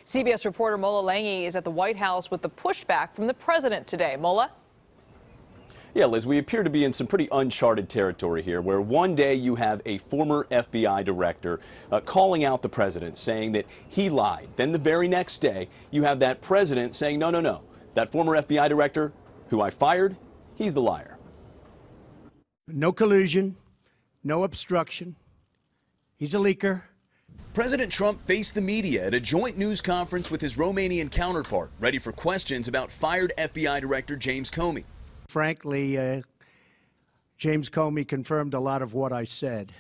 CBS reporter Mola Lenghi is at the White House with the pushback from the president today. Mola? Yeah, Liz, we appear to be in some pretty uncharted territory here, where one day you have a former FBI director calling out the president, saying that he lied. Then the very next day, you have that president saying, no, no, no, that former FBI director who I fired, he's the liar. No collusion, no obstruction. He's a leaker. President Trump faced the media at a joint news conference with his Romanian counterpart, ready for questions about fired FBI Director James Comey. Frankly, James Comey confirmed a lot of what I said,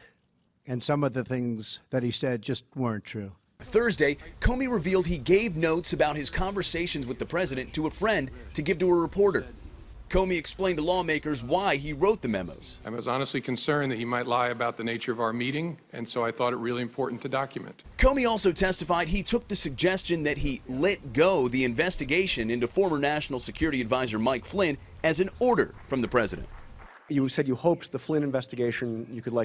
and some of the things that he said just weren't true. Thursday, Comey revealed he gave notes about his conversations with the president to a friend to give to a reporter. Comey explained to lawmakers why he wrote the memos. I was honestly concerned that he might lie about the nature of our meeting, and so I thought it really important to document. Comey also testified he took the suggestion that he let go the investigation into former National Security Advisor Mike Flynn as an order from the president. You said you hoped the Flynn investigation he could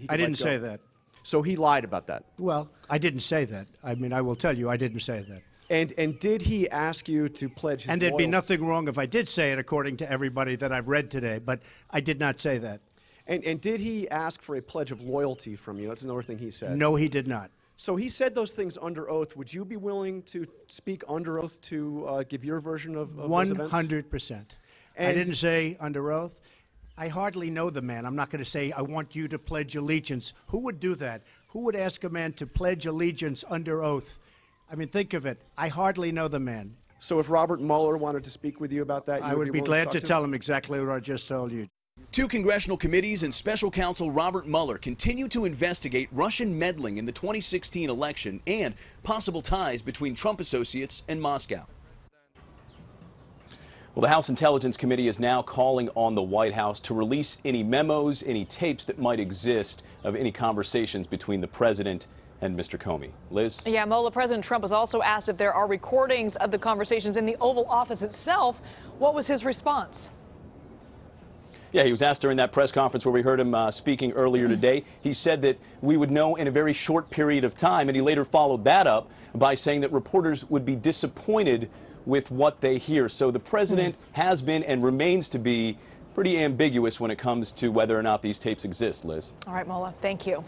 I didn't say that. So he lied about that. Well, I didn't say that. I mean, I will tell you, I didn't say that. And did he ask you to pledge his And there'd be loyalty? nothing wrong if I did say it, according to everybody that I've read today, but I did not say that. And did he ask for a pledge of loyalty from you? That's another thing he said. No, he did not. So he said those things under oath. Would you be willing to speak under oath to give your version of those events? 100%. I didn't say under oath. I hardly know the man. I'm not going to say, I want you to pledge allegiance. Who would do that? Who would ask a man to pledge allegiance under oath? I mean, think of it. I hardly know the man. So if Robert Mueller wanted to speak with you about that, I would be glad to tell him exactly what I just told you. Two congressional committees and special counsel Robert Mueller continue to investigate Russian meddling in the 2016 election and possible ties between Trump associates and Moscow. Well, the House Intelligence Committee is now calling on the White House to release any memos, any tapes that might exist of any conversations between the president and Mr. Comey. Liz? Yeah, Mola, President Trump was also asked if there are recordings of the conversations in the Oval Office itself. What was his response? Yeah, he was asked during that press conference where we heard him speaking earlier today. He said that we would know in a very short period of time, and he later followed that up by saying that reporters would be disappointed with what they hear. So the president has been and remains to be pretty ambiguous when it comes to whether or not these tapes exist, Liz. All right, Mola, thank you.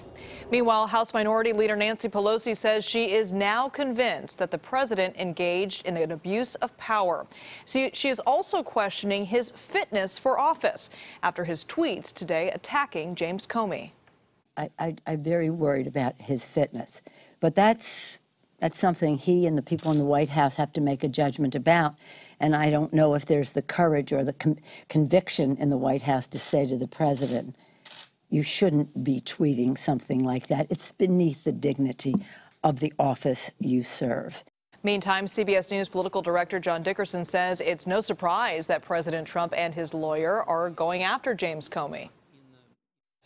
Meanwhile, House Minority Leader Nancy Pelosi says she is now convinced that the president engaged in an abuse of power. She is also questioning his fitness for office after his tweets today attacking James Comey. I'm very worried about his fitness, but that's something he and the people in the White House have to make a judgment about. And I don't know if there's the courage or the conviction in the White House to say to the president, you shouldn't be tweeting something like that. It's beneath the dignity of the office you serve. Meantime, CBS News political director John Dickerson says it's no surprise that President Trump and his lawyer are going after James Comey.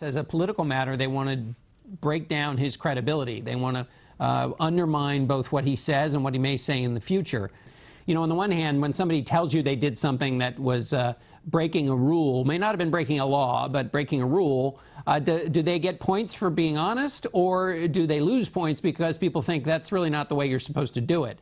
As a political matter, they want to break down his credibility. They want to undermine both what he says and what he may say in the future. You know, on the one hand, when somebody tells you they did something that was breaking a rule, may not have been breaking a law, but breaking a rule, do they get points for being honest, or do they lose points because people think that's really not the way you're supposed to do it?